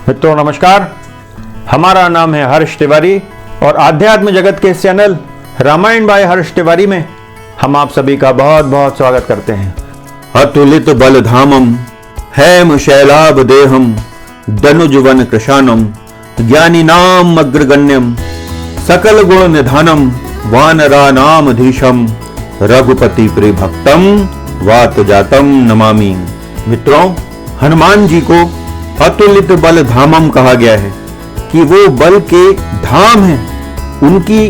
मित्रों नमस्कार, हमारा नाम है हर्ष तिवारी और आध्यात्म जगत के इस चैनल रामायण बाय हर्ष तिवारी में हम आप सभी का बहुत बहुत स्वागत करते हैं। अतुलित बल धामम हैम शैलाभ देहम दनुजवन कृशानम ज्ञानी नाम अग्रगण्यम सकल गुण निधानम वानरा नाम धीशम रघुपति प्रिय भक्तम वात जातम नमामि। मित्रों, हनुमान जी को अतुलित बल धामम कहा गया है कि वो बल के धाम है। उनकी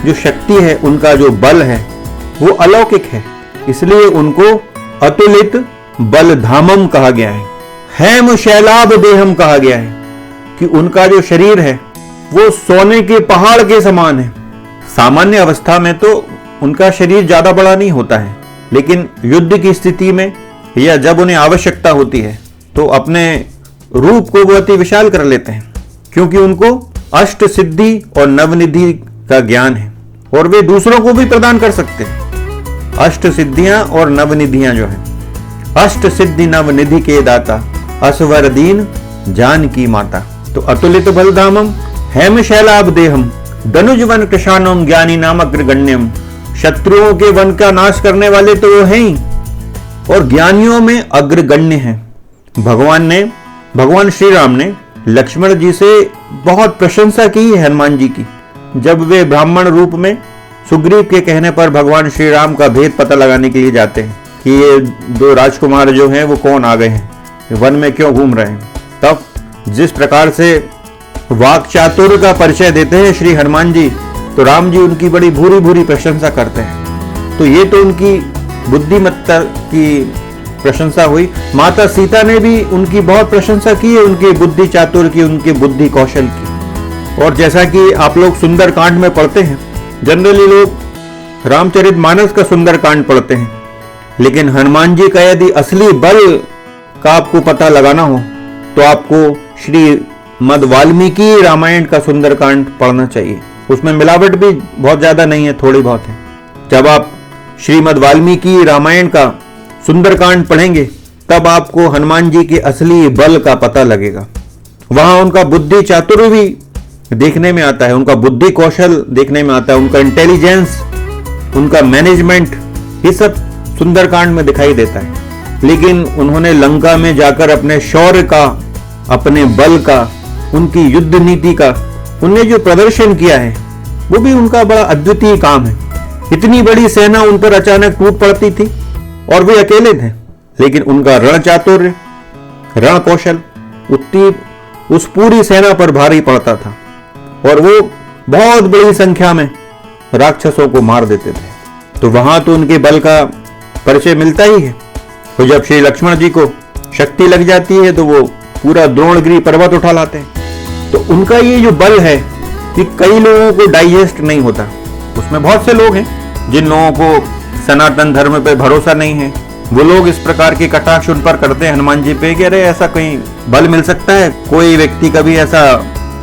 जो शक्ति है, उनका जो बल है वो अलौकिक है, इसलिए उनको अतुलित बल धामम कहा गया है। हैम शैलाभ देहम कहा गया है कि उनका जो शरीर है वो सोने के पहाड़ के समान है। सामान्य अवस्था में तो उनका शरीर ज्यादा बड़ा नहीं होता है, लेकिन युद्ध की स्थिति में या जब उन्हें आवश्यकता होती है तो अपने रूप को वो अति विशाल कर लेते हैं, क्योंकि उनको अष्ट सिद्धि और नवनिधि का ज्ञान है और वे दूसरों को भी प्रदान कर सकते हैं। अष्ट सिद्धियां और नवनिधियां जो है, अष्ट सिद्धि नवनिधि के दाता असवर दीन जान की माता। तो अतुलित बलधामम हैम शैलाभ देहम दनुजवन कृशानम ज्ञानी नाम अग्रगण्यम। शत्रुओं के वन का नाश करने वाले तो वो हैं ही और ज्ञानियों में अग्रगण्य हैं। भगवान श्री राम ने लक्ष्मण जी से बहुत प्रशंसा की है हनुमान जी की। जब वे ब्राह्मण रूप में सुग्रीव के कहने पर भगवान श्री राम का भेद पता लगाने के लिए जाते हैं कि ये दो राजकुमार जो हैं वो कौन आ गए हैं, वन में क्यों घूम रहे हैं, तब जिस प्रकार से वाक चातुर्य का परिचय देते हैं श्री हनुमान जी, तो राम जी उनकी बड़ी भूरी भूरी प्रशंसा करते हैं। तो ये तो उनकी बुद्धिमत्ता की प्रशंसा हुई। माता सीता ने भी उनकी बहुत प्रशंसा की है, उनकी बुद्धि चातुर्य की, उनके बुद्धि कौशल की। और जैसा कि आप लोग सुंदर कांड में पढ़ते हैं, जनरली लोग रामचरितमानस का सुंदर कांड पढ़ते हैं, लेकिन हनुमान जी का यदि असली बल का आपको पता लगाना हो तो आपको श्रीमद् वाल्मीकि रामायण का सुंदर कांड पढ़ना चाहिए। उसमें मिलावट भी बहुत ज्यादा नहीं है, थोड़ी बहुत है। जब आप श्रीमद् वाल्मीकि रामायण का सुंदरकांड पढ़ेंगे तब आपको हनुमान जी के असली बल का पता लगेगा। वहां उनका बुद्धि चातुर्य भी देखने में आता है, उनका बुद्धि कौशल देखने में आता है, उनका इंटेलिजेंस, उनका मैनेजमेंट, ये सब सुंदरकांड में दिखाई देता है। लेकिन उन्होंने लंका में जाकर अपने शौर्य का, अपने बल का, उनकी युद्ध नीति का उन्हें जो प्रदर्शन किया है वो भी उनका बड़ा अद्वितीय काम है। इतनी बड़ी सेना उन पर अचानक टूट पड़ती थी और वे अकेले थे, लेकिन उनका रण चातुर्य, रण कौशल उस पूरी सेना पर भारी पड़ता था और वो बहुत बड़ी संख्या में राक्षसों को मार देते थे। तो वहां तो उनके बल का परिचय मिलता ही है। तो जब श्री लक्ष्मण जी को शक्ति लग जाती है तो वो पूरा द्रोणगिरी पर्वत उठा लाते हैं। तो उनका ये जो बल है कि कई लोगों को डाइजेस्ट नहीं होता। उसमें बहुत से लोग हैं जिन लोगों को सनातन धर्म पे भरोसा नहीं है, वो लोग इस प्रकार के कटाक्ष उन पर करते हैं हनुमान जी पे कि अरे ऐसा कहीं बल मिल सकता है, कोई व्यक्ति कभी ऐसा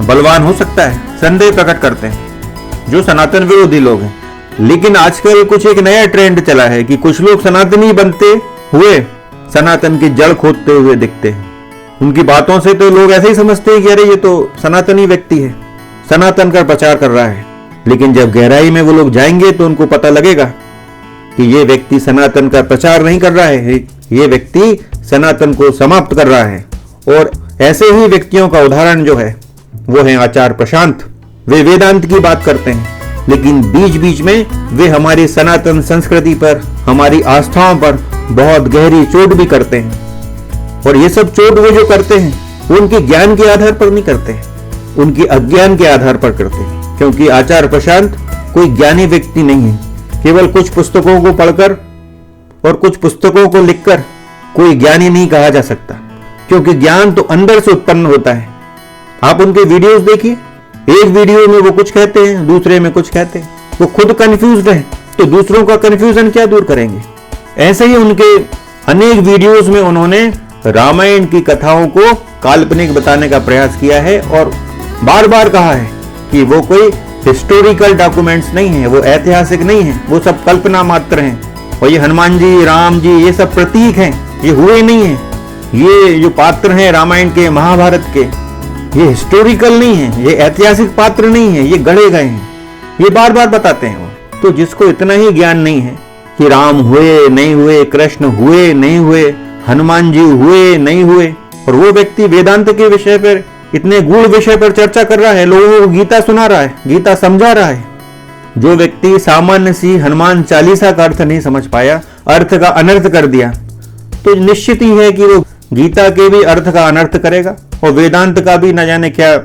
बलवान हो सकता है, संदेह प्रकट करते हैं जो सनातन विरोधी लोग हैं। लेकिन आजकल कुछ एक नया ट्रेंड चला है कि कुछ लोग सनातनी बनते हुए सनातन की जड़ खोदते हुए दिखते हैं। उनकी बातों से तो लोग ऐसे ही समझते हैं कि अरे ये तो सनातनी व्यक्ति है, सनातन का प्रचार कर रहा है। लेकिन जब गहराई में वो लोग जाएंगे तो उनको पता लगेगा कि ये व्यक्ति सनातन का प्रचार नहीं कर रहा है, ये व्यक्ति सनातन को समाप्त कर रहा है। और ऐसे ही व्यक्तियों का उदाहरण जो है वो है आचार्य प्रशांत। वे वेदांत की बात करते हैं, लेकिन बीच बीच में वे हमारी सनातन संस्कृति पर, हमारी आस्थाओं पर बहुत गहरी चोट भी करते हैं। और ये सब चोट वो जो करते हैं वो उनके ज्ञान के आधार पर नहीं करते हैं, उनके अज्ञान के आधार पर करते हैं। क्योंकि आचार्य प्रशांत कोई ज्ञानी व्यक्ति नहीं है। केवल कुछ पुस्तकों को पढ़कर और कुछ पुस्तकों को लिखकर कोई ज्ञानी नहीं कहा जा सकता, क्योंकि ज्ञान तो अंदर से उत्पन्न होता है। आप उनके वीडियोस देखिए, एक वीडियो में वो कुछ कहते हैं, दूसरे में कुछ कहते हैं। वो खुद कंफ्यूज्ड है तो दूसरों का कंफ्यूजन क्या दूर करेंगे। ऐसे ही उनके अनेक वीडियोस में उन्होंने रामायण की कथाओं को काल्पनिक बताने का प्रयास किया है और बार बार कहा है कि वो कोई हिस्टोरिकल डॉक्यूमेंट्स नहीं है, वो ऐतिहासिक नहीं है, वो सब कल्पना मात्र हैं। और ये हनुमान जी, राम जी, ये सब प्रतीक हैं, ये हुए नहीं हैं। ये जो पात्र हैं रामायण के, महाभारत के, ये हिस्टोरिकल नहीं है, ये ऐतिहासिक पात्र नहीं है, ये गढ़े गए हैं, ये बार बार बताते हैं वो। तो जिसको इतना ही ज्ञान नहीं है कि राम हुए नहीं हुए, कृष्ण हुए नहीं हुए, हनुमान जी हुए नहीं हुए, और वो व्यक्ति वेदांत के विषय पर, इतने गूढ़ विषय पर चर्चा कर रहा है, लोगों को गीता सुना रहा है, गीता समझा रहा है। जो व्यक्ति सामान्य सी हनुमान चालीसा का अर्थ नहीं समझ पाया, अर्थ का अनर्थ कर दिया, तो निश्चित ही है कि वो गीता के भी अर्थ का अनर्थ करेगा और वेदांत का भी न जाने क्या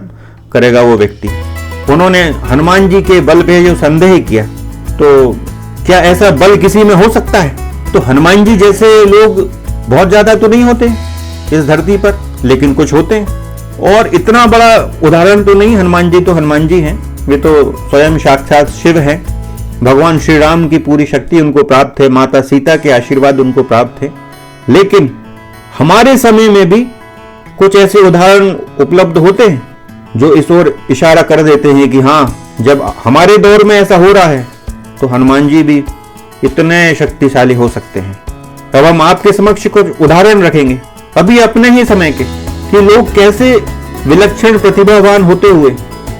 करेगा वो व्यक्ति। उन्होंने हनुमान जी के बल पे जो संदेह किया, तो क्या ऐसा बल किसी में हो सकता है? तो हनुमान जी जैसे लोग बहुत ज्यादा तो नहीं होते इस धरती पर, लेकिन कुछ होते हैं। और इतना बड़ा उदाहरण तो नहीं, हनुमान जी तो हनुमान जी हैं, वे तो स्वयं साक्षात शिव हैं। भगवान श्री राम की पूरी शक्ति उनको प्राप्त है, माता सीता के आशीर्वाद उनको प्राप्त है। लेकिन हमारे समय में भी कुछ ऐसे उदाहरण उपलब्ध होते हैं जो इस ओर इशारा कर देते हैं कि हाँ, जब हमारे दौर में ऐसा हो रहा है तो हनुमान जी भी इतने शक्तिशाली हो सकते हैं। तब हम आपके समक्ष कुछ उदाहरण रखेंगे अभी अपने ही समय के, कि लोग कैसे विलक्षण प्रतिभावान होते हुए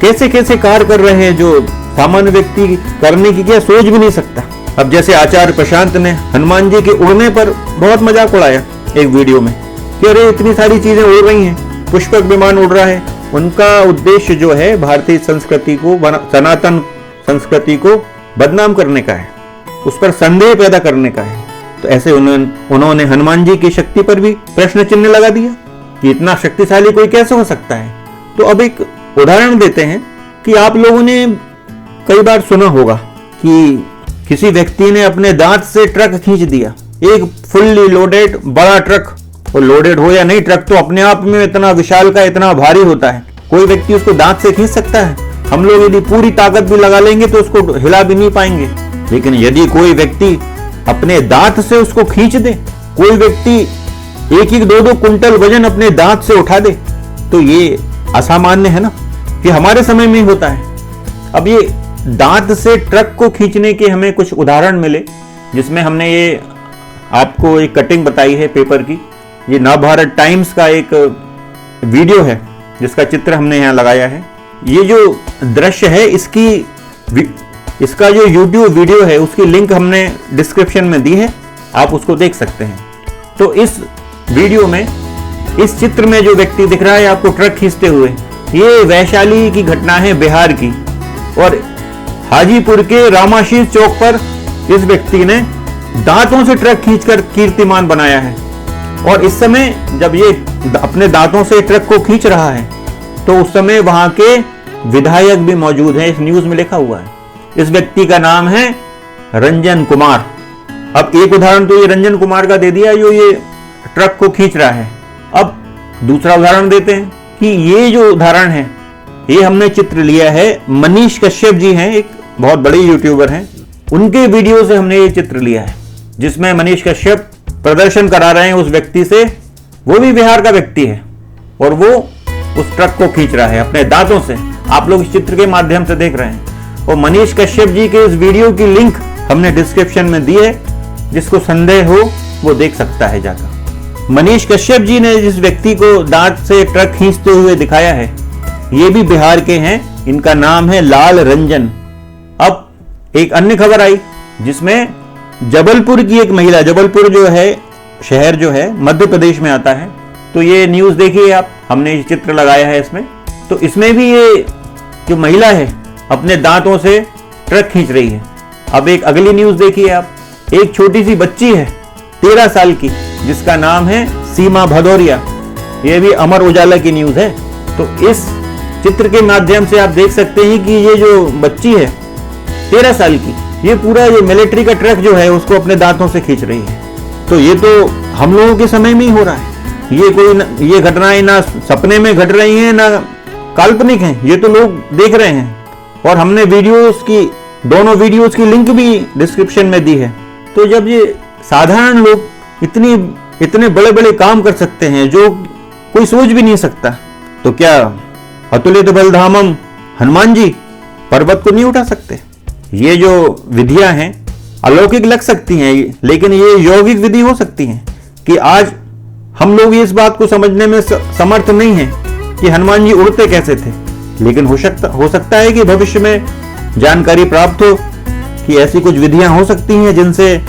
कैसे कैसे कार्य कर रहे हैं जो सामान्य व्यक्ति करने की क्या सोच भी नहीं सकता। अब जैसे आचार्य प्रशांत ने हनुमान जी के उड़ने पर बहुत मजाक उड़ाया एक वीडियो में कि अरे इतनी सारी चीजें उड़ रही हैं, पुष्पक विमान उड़ रहा है। उनका उद्देश्य जो है भारतीय संस्कृति को, सनातन संस्कृति को बदनाम करने का है, उस पर संदेह पैदा करने का है। तो ऐसे उन्होंने हनुमान जी की शक्ति पर भी प्रश्न चिन्ह लगा दिया कि इतना शक्तिशाली कोई कैसे हो सकता है। तो अब एक उदाहरण देते हैं कि आप लोगों ने कई बार सुना होगा कि किसी व्यक्ति ने अपने दांत से ट्रक खींच दिया, एक फुल्ली लोडेड बड़ा ट्रक, और लोडेड हो या नहीं, ट्रक तो अपने आप में इतना विशाल का, इतना भारी होता है, कोई व्यक्ति उसको दांत से खींच सकता है? हम लोग यदि पूरी ताकत भी लगा लेंगे तो उसको हिला भी नहीं पाएंगे। लेकिन यदि कोई व्यक्ति अपने दांत से उसको खींच दे, कोई व्यक्ति 1-2 कुंटल वजन अपने दांत से उठा दे, तो ये असामान्य है ना, कि हमारे समय में ही होता है। अब ये दांत से ट्रक को खींचने के हमें कुछ उदाहरण मिले, जिसमें हमने ये आपको एक कटिंग बताई है पेपर की। ये नवभारत टाइम्स का एक वीडियो है जिसका चित्र हमने यहाँ लगाया है। ये जो दृश्य है इसका जो YouTube वीडियो है उसकी लिंक हमने डिस्क्रिप्शन में दी है, आप उसको देख सकते हैं। तो इस वीडियो में इस चित्र में जो व्यक्ति दिख रहा है आपको ट्रक खींचते हुए, ये वैशाली की घटना है, बिहार की। और हाजीपुर के रामाशीष चौक पर इस व्यक्ति ने दांतों से ट्रक खींचकर कीर्तिमान बनाया है। और इस समय जब ये अपने दांतों से ट्रक को खींच रहा है तो उस समय वहां के विधायक भी मौजूद हैं, इस न्यूज में लिखा हुआ है। इस व्यक्ति का नाम है रंजन कुमार। अब एक उदाहरण तो ये रंजन कुमार का दे दिया जो ये ट्रक को खींच रहा है। अब दूसरा उदाहरण देते हैं कि ये जो उदाहरण है ये हमने चित्र लिया है, मनीष कश्यप जी हैं, एक बहुत बड़े यूट्यूबर हैं, उनके वीडियो से हमने ये चित्र लिया है, जिसमें मनीष कश्यप प्रदर्शन करा रहे हैं उस व्यक्ति से। वो भी बिहार का व्यक्ति है और वो उस ट्रक को खींच रहा है अपने दांतों से। आप लोग इस चित्र के माध्यम से देख रहे हैं। और मनीष कश्यप जी के इस वीडियो की लिंक हमने डिस्क्रिप्शन में दी है, जिसको संदेह हो वो देख सकता है जाकर। मनीष कश्यप जी ने जिस व्यक्ति को दांत से ट्रक खींचते हुए दिखाया है, ये भी बिहार के हैं, इनका नाम है लाल रंजन। अब एक अन्य खबर आई जिसमें जबलपुर की एक महिला, जबलपुर जो है शहर जो है मध्य प्रदेश में आता है, तो ये न्यूज देखिए आप, हमने ये चित्र लगाया है इसमें। तो इसमें भी ये जो महिला है अपने दांतों से ट्रक खींच रही है। अब एक अगली न्यूज देखिए आप, एक छोटी सी बच्ची है 13 साल की, जिसका नाम है सीमा भदौरिया। ये भी अमर उजाला की न्यूज है। तो इस चित्र के माध्यम से आप देख सकते हैं कि ये जो बच्ची है 13 साल की, ये पूरा ये मिलिट्री का ट्रक जो है उसको अपने दांतों से खींच रही है। तो ये तो हम लोगों के समय में ही हो रहा है। ये घटनाएं ना सपने में घट रही हैं ना काल्पनिक हैं, ये तो लोग देख रहे हैं। और हमने दोनों वीडियोस की लिंक भी डिस्क्रिप्शन में दी है। तो जब ये साधारण लोग इतने बड़े बड़े काम कर सकते हैं जो कोई सोच भी नहीं सकता, तो क्या अतुलित बलधामम हनुमान जी पर्वत को नहीं उठा सकते? ये जो विधियां हैं अलौकिक लग सकती हैं, लेकिन ये यौगिक विधि हो सकती हैं कि आज हम लोग इस बात को समझने में समर्थ नहीं हैं कि हनुमान जी उड़ते कैसे थे, लेकिन हो सकता है कि भविष्य में जानकारी प्राप्त हो कि ऐसी कुछ विधियां हो सकती हैं जिनसे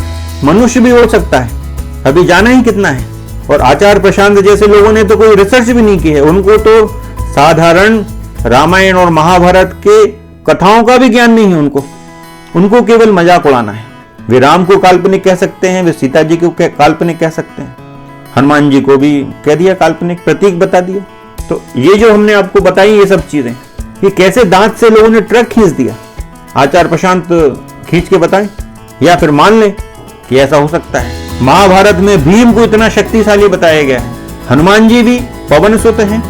मनुष्य भी उड़ सकता है। अभी जाना ही कितना है। और आचार्य प्रशांत जैसे लोगों ने तो कोई रिसर्च भी नहीं की है, उनको तो साधारण रामायण और महाभारत के कथाओं का भी ज्ञान नहीं है। उनको केवल मजाक उड़ाना है। वे राम को काल्पनिक कह सकते हैं, वे सीता जी को काल्पनिक कह सकते हैं, हनुमान जी को भी कह दिया काल्पनिक, प्रतीक बता दिया। तो ये जो हमने आपको बताई ये सब चीजें, ये कैसे दांत से लोगों ने ट्रक खींच दिया, आचार्य प्रशांत खींच के बताएं या फिर मान लें कि ऐसा हो सकता है। महाभारत में भीम को इतना शक्तिशाली बताया गया है। हनुमान जी भी पवन सुत हैं,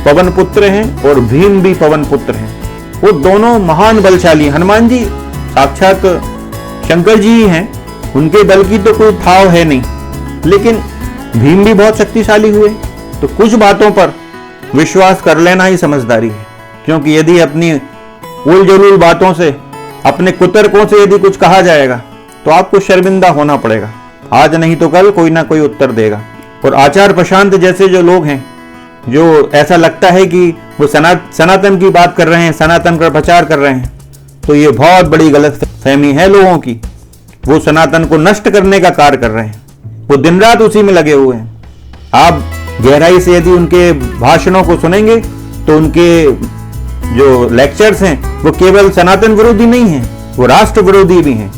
पवन पुत्र हैं, और भीम भी पवन पुत्र हैं। वो दोनों महान बलशाली। हनुमान जी साक्षात शंकर जी ही हैं, उनके बल की तो कोई थाव है नहीं, लेकिन भीम भी बहुत शक्तिशाली हुए। तो कुछ बातों पर विश्वास कर लेना ही समझदारी है, क्योंकि यदि अपनी उल जलूल बातों से, अपने कुतर्कों से यदि कुछ कहा जाएगा तो आपको शर्मिंदा होना पड़ेगा। आज नहीं तो कल कोई ना कोई उत्तर देगा। और आचार्य प्रशांत जैसे जो लोग हैं, जो ऐसा लगता है कि वो सनातन की बात कर रहे हैं, सनातन का प्रचार कर रहे हैं, तो ये बहुत बड़ी गलत फहमी है लोगों की। वो सनातन को नष्ट करने का कार्य कर रहे हैं, वो दिन रात उसी में लगे हुए हैं। आप गहराई से यदि उनके भाषणों को सुनेंगे तो उनके जो लेक्चर्स हैं वो केवल सनातन विरोधी नहीं हैं, वो राष्ट्र विरोधी भी हैं।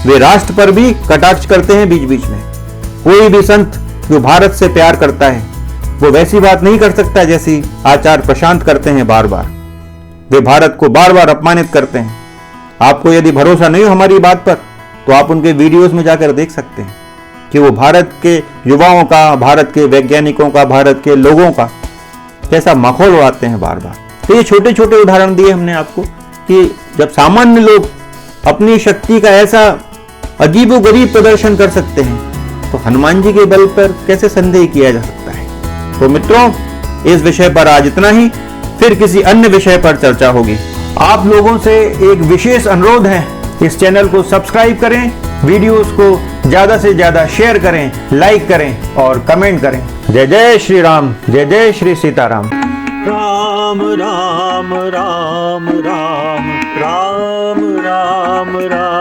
वे राष्ट्र पर भी कटाक्ष करते हैं बीच बीच में। कोई भी संत जो भारत से प्यार करता है वो वैसी बात नहीं कर सकता जैसी आचार्य प्रशांत करते हैं। बार बार वे भारत को बार बार अपमानित करते हैं। आपको यदि भरोसा नहीं हो हमारी बात पर तो आप उनके वीडियोस में जाकर देख सकते हैं कि वो भारत के युवाओं का, भारत के वैज्ञानिकों का, भारत के लोगों का कैसा माहौल उड़ाते हैं बार बार। तो ये छोटे छोटे उदाहरण दिए हमने आपको कि जब सामान्य लोग अपनी शक्ति का ऐसा अजीबोगरीब प्रदर्शन कर सकते हैं तो हनुमान जी के बल पर कैसे संदेह किया जा सकता है। तो मित्रों, इस विषय पर आज इतना ही, फिर किसी अन्य विषय पर चर्चा होगी। आप लोगों से एक विशेष अनुरोध है, इस चैनल को सब्सक्राइब करें, वीडियोस को ज्यादा से ज्यादा शेयर करें, लाइक करें और कमेंट करें। जय जय श्री राम, जय जय श्री सीताराम। राम राम राम राम राम राम राम।